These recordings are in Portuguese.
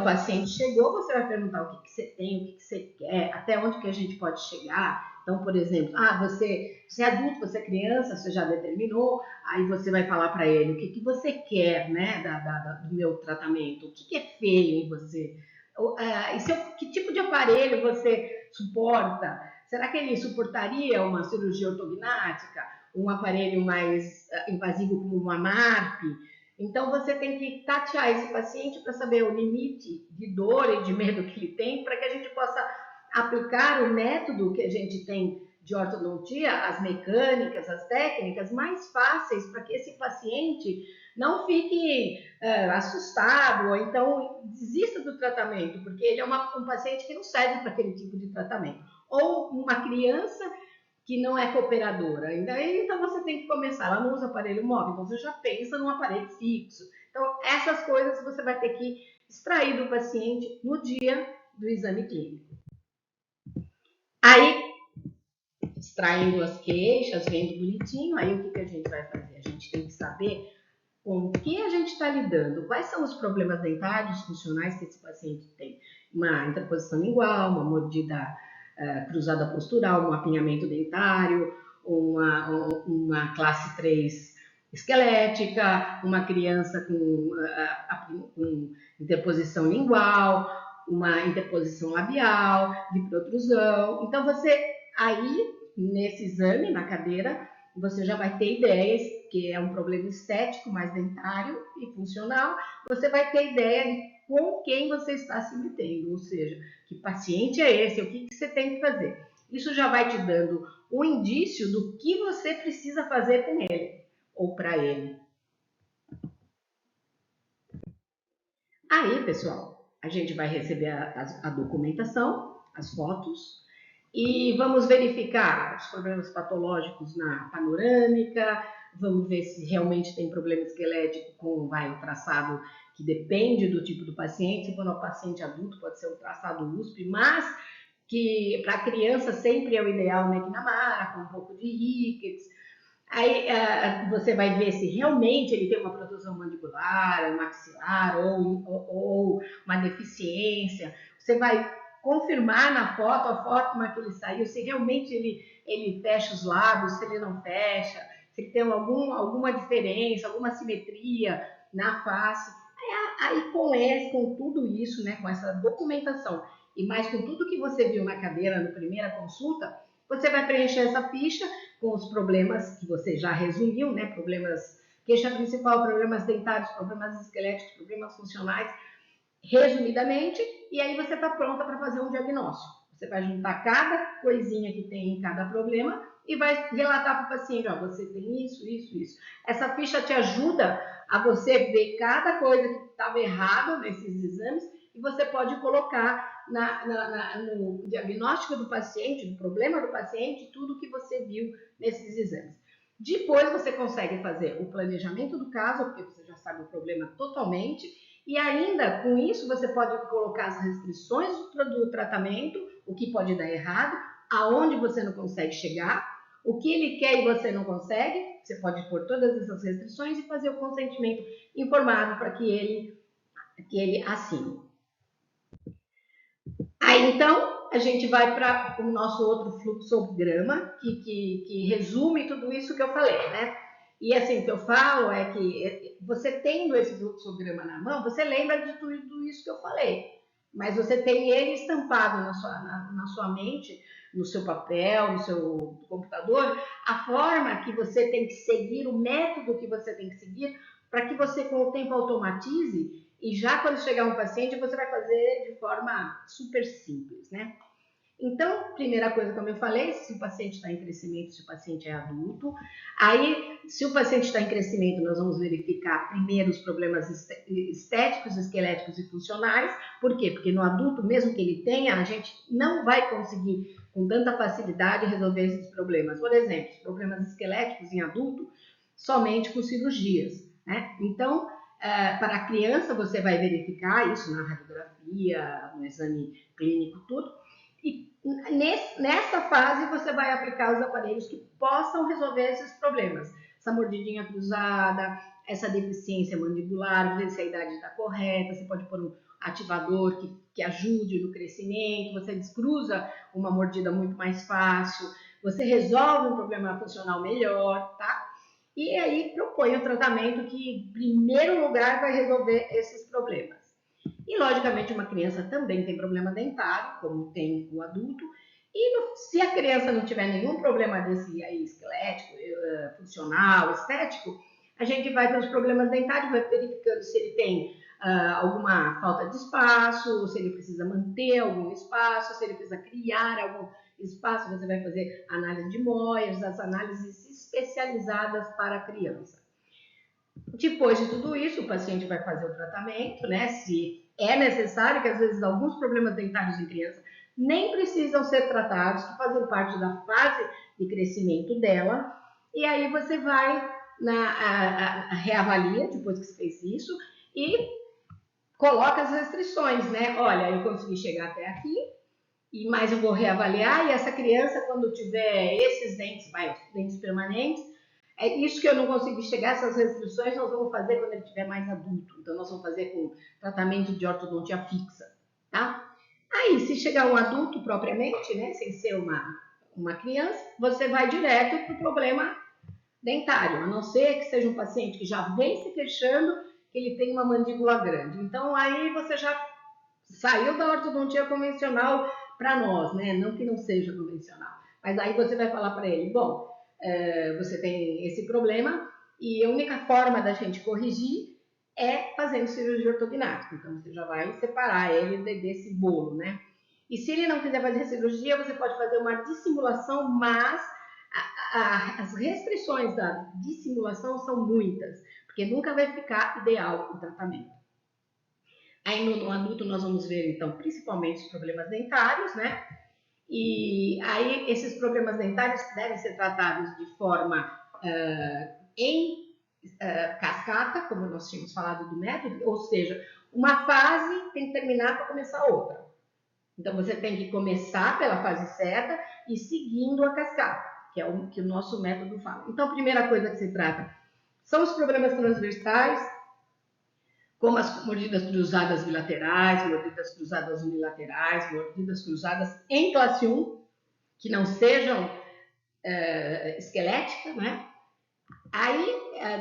paciente chegou, você vai perguntar o que você tem, o que você quer, até onde que a gente pode chegar. Então, por exemplo, você é adulto, você é criança, você já determinou, aí você vai falar para ele o que você quer, né, do meu tratamento, o que é feio em você, que tipo de aparelho você suporta, será que ele suportaria uma cirurgia ortognática, um aparelho mais invasivo como uma MARP? Então, você tem que tatear esse paciente para saber o limite de dor e de medo que ele tem, para que a gente possa aplicar o método que a gente tem de ortodontia, as mecânicas, as técnicas mais fáceis, para que esse paciente não fique assustado ou então desista do tratamento, porque ele é um paciente que não serve para aquele tipo de tratamento. Ou uma criança que não é cooperadora. Então você tem que começar, ela não usa aparelho móvel, então você já pensa num aparelho fixo. Então essas coisas você vai ter que extrair do paciente no dia do exame clínico. Aí, extraindo as queixas, vendo bonitinho, aí o que a gente vai fazer? A gente tem que saber com o que a gente está lidando, quais são os problemas dentários funcionais que esse paciente tem. Uma interposição lingual, uma mordida cruzada postural, um apinhamento dentário, uma classe 3 esquelética, uma criança com interposição lingual, uma interposição labial, de protrusão. Então, aí, nesse exame, na cadeira, você já vai ter ideias, que é um problema estético, mais dentário e funcional, você vai ter ideia de com quem você está se metendo, ou seja, que paciente é esse, o que você tem que fazer. Isso já vai te dando um indício do que você precisa fazer com ele, ou para ele. Aí, pessoal, a gente vai receber a documentação, as fotos, e vamos verificar os problemas patológicos na panorâmica, vamos ver se realmente tem problema esquelético com o traçado que depende do tipo do paciente. Se for um paciente adulto, pode ser um traçado USP, mas que para criança sempre é o ideal, né, McNamara, com um pouco de Ricketts. Aí você vai ver se realmente ele tem uma protrusão mandibular, um maxilar ou uma deficiência. Você vai confirmar na foto, a forma que ele saiu, se realmente ele fecha os lábios, se ele não fecha, se ele tem alguma diferença, alguma simetria na face. Aí com tudo isso, né, com essa documentação e mais com tudo que você viu na cadeira na primeira consulta, você vai preencher essa ficha com os problemas que você já resumiu, né, problemas, queixa principal, problemas dentários, problemas esqueléticos, problemas funcionais, resumidamente, e aí você está pronta para fazer um diagnóstico. Você vai juntar cada coisinha que tem em cada problema e vai relatar para o paciente, você tem isso, isso, isso. Essa ficha te ajuda a você ver cada coisa que estava errado nesses exames e você pode colocar no diagnóstico do paciente, no problema do paciente, tudo que você viu nesses exames. Depois você consegue fazer o planejamento do caso, porque você já sabe o problema totalmente, e ainda, com isso, você pode colocar as restrições do tratamento, o que pode dar errado, aonde você não consegue chegar, o que ele quer e você não consegue, você pode pôr todas essas restrições e fazer o consentimento informado para que ele assine. Aí, então, a gente vai para o nosso outro fluxograma, que resume tudo isso que eu falei, né? E assim, o que eu falo é que você tendo esse fluxograma na mão, você lembra de tudo isso que eu falei, mas você tem ele estampado na sua mente, no seu papel, no seu computador, a forma que você tem que seguir, o método que você tem que seguir, para que você com o tempo automatize e já quando chegar um paciente, você vai fazer de forma super simples, né? Então, primeira coisa, como eu falei, se o paciente está em crescimento, se o paciente é adulto. Aí, se o paciente está em crescimento, nós vamos verificar primeiro os problemas estéticos, esqueléticos e funcionais. Por quê? Porque no adulto, mesmo que ele tenha, a gente não vai conseguir com tanta facilidade resolver esses problemas. Por exemplo, os problemas esqueléticos em adulto, somente com cirurgias, né? Então, para a criança, você vai verificar isso na radiografia, no exame clínico, tudo. E nessa fase, você vai aplicar os aparelhos que possam resolver esses problemas. Essa mordidinha cruzada, essa deficiência mandibular, ver se a idade está correta, você pode pôr ativador que ajude no crescimento, você descruza uma mordida muito mais fácil, você resolve um problema funcional melhor, tá? E aí propõe um tratamento que, em primeiro lugar, vai resolver esses problemas. E, logicamente, uma criança também tem problema dentário, como tem o adulto, e se a criança não tiver nenhum problema desse aí, esquelético, funcional, estético, a gente vai para os problemas dentários, vai verificando se ele tem alguma falta de espaço, se ele precisa manter algum espaço, se ele precisa criar algum espaço, você vai fazer análise de Moyers, as análises especializadas para a criança. Depois de tudo isso, o paciente vai fazer o tratamento, né? Se é necessário, que às vezes alguns problemas dentários em criança nem precisam ser tratados, que fazem parte da fase de crescimento dela. E aí você vai reavalia, depois que você fez isso, e coloca as restrições, né? Olha, eu consegui chegar até aqui, mas eu vou reavaliar, e essa criança, quando tiver esses dentes, os dentes permanentes, é isso que eu não consegui chegar, essas restrições nós vamos fazer quando ele estiver mais adulto. Então, nós vamos fazer com tratamento de ortodontia fixa, tá? Aí, se chegar um adulto propriamente, né, sem ser uma criança, você vai direto para o problema dentário, a não ser que seja um paciente que já vem se queixando que ele tem uma mandíbula grande. Então, aí você já saiu da ortodontia convencional para nós, né? Não que não seja convencional. Mas aí você vai falar para ele, bom, você tem esse problema e a única forma da gente corrigir é fazendo cirurgia ortognática. Então, você já vai separar ele desse bolo, né? E se ele não quiser fazer cirurgia, você pode fazer uma dissimulação, mas as restrições da dissimulação são muitas, porque nunca vai ficar ideal o tratamento. Aí no adulto nós vamos ver, então, principalmente os problemas dentários, né? E aí esses problemas dentários devem ser tratados de forma em cascata, como nós tínhamos falado do método, ou seja, uma fase tem que terminar para começar outra. Então você tem que começar pela fase certa e seguindo a cascata, que é o que o nosso método fala. Então a primeira coisa que se trata são os problemas transversais, como as mordidas cruzadas bilaterais, mordidas cruzadas unilaterais, mordidas cruzadas em classe 1, que não sejam esqueléticas, né? Aí,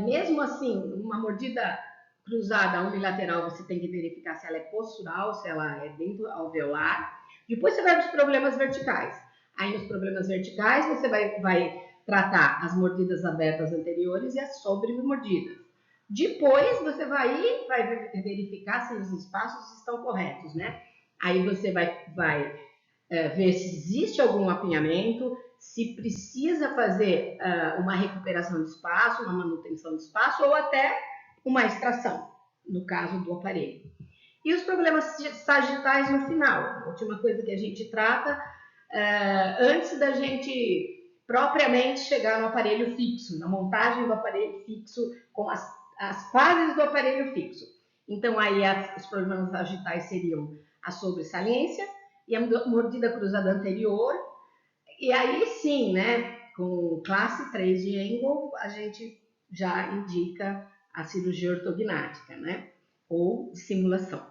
mesmo assim, uma mordida cruzada unilateral, você tem que verificar se ela é postural, se ela é dentro alveolar. Depois você vai para os problemas verticais. Aí, nos problemas verticais, você vai tratar as mordidas abertas anteriores e as sobremordidas. Depois você vai verificar se os espaços estão corretos, né? Aí você vai ver se existe algum apinhamento, se precisa fazer uma recuperação de espaço, uma manutenção de espaço ou até uma extração, no caso do aparelho. E os problemas sagitais no final, a última coisa que a gente trata antes da gente propriamente chegar no aparelho fixo, na montagem do aparelho fixo com as fases do aparelho fixo. Então, aí os problemas sagitais seriam a sobressalência e a mordida cruzada anterior. E aí sim, né, com classe 3 de Engel, a gente já indica a cirurgia ortognática, né, ou simulação.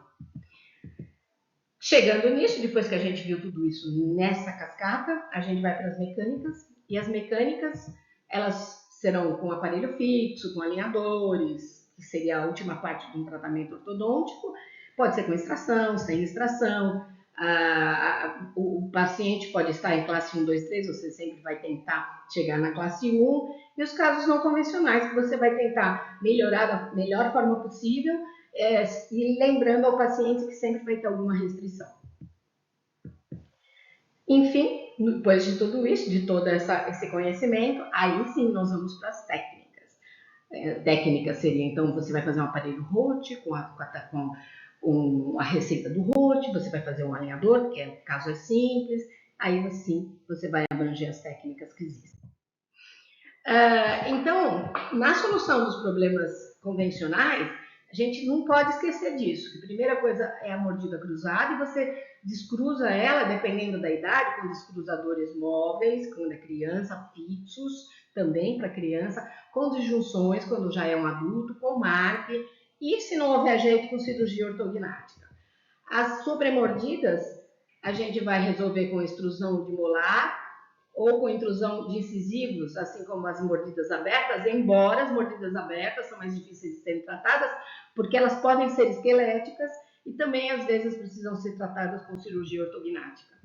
Chegando nisso, depois que a gente viu tudo isso nessa cascata, a gente vai para as mecânicas. E as mecânicas, elas serão com aparelho fixo, com alinhadores, que seria a última parte de um tratamento ortodôntico. Pode ser com extração, sem extração. O paciente pode estar em classe 1, 2, 3, você sempre vai tentar chegar na classe 1. E os casos não convencionais, que você vai tentar melhorar da melhor forma possível, e lembrando ao paciente que sempre vai ter alguma restrição. Enfim, depois de tudo isso, de todo esse conhecimento, aí sim nós vamos para as técnicas. Técnica seria, então, você vai fazer um aparelho Roth com a receita do Roth, você vai fazer um alinhador, que o caso é simples, aí assim você vai abranger as técnicas que existem. Então, na solução dos problemas convencionais, a gente não pode esquecer disso. A primeira coisa é a mordida cruzada e você descruza ela, dependendo da idade, com descruzadores móveis, quando é criança, fixos também para criança, com disjunções quando já é um adulto, com marque e, se não houver jeito, com cirurgia ortognática. As sobremordidas, a gente vai resolver com extrusão de molar ou com intrusão de incisivos, assim como as mordidas abertas, embora as mordidas abertas são mais difíceis de serem tratadas, porque elas podem ser esqueléticas e também, às vezes, precisam ser tratadas com cirurgia ortognática.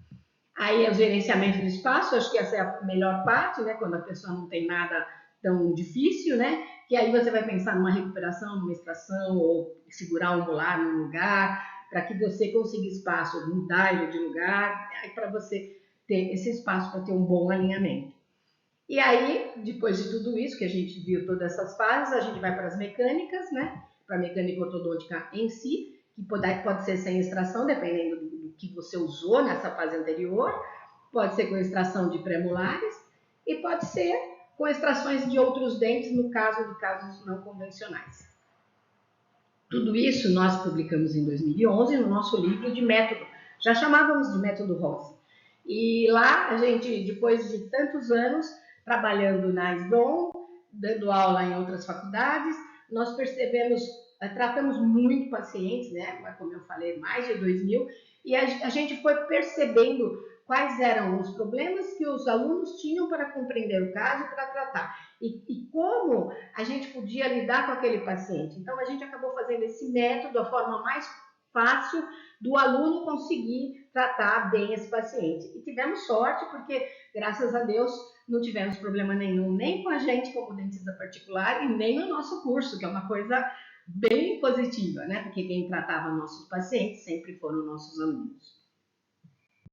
Aí, o gerenciamento do espaço, acho que essa é a melhor parte, né? Quando a pessoa não tem nada tão difícil, né? Que aí você vai pensar numa recuperação, numa extração, ou segurar o molar num lugar, para que você consiga espaço, mudar ele de lugar, para você ter esse espaço para ter um bom alinhamento. E aí, depois de tudo isso, que a gente viu todas essas fases, a gente vai para as mecânicas, né? Para a mecânica ortodôntica em si, que pode ser sem extração, dependendo do que você usou nessa fase anterior, pode ser com extração de premolares e pode ser com extrações de outros dentes, no caso de casos não convencionais. Tudo isso nós publicamos em 2011 no nosso livro de método, já chamávamos de método Rose. E lá a gente, depois de tantos anos trabalhando na SDOM, dando aula em outras faculdades, nós percebemos, tratamos muito pacientes, né? Como eu falei, mais de 2.000, e a gente foi percebendo quais eram os problemas que os alunos tinham para compreender o caso e para tratar. E como a gente podia lidar com aquele paciente. Então, a gente acabou fazendo esse método, a forma mais fácil do aluno conseguir tratar bem esse paciente. E tivemos sorte, porque, graças a Deus, não tivemos problema nenhum, nem com a gente como dentista particular, e nem no nosso curso, que é uma coisa bem positiva, né? Porque quem tratava nossos pacientes sempre foram nossos alunos.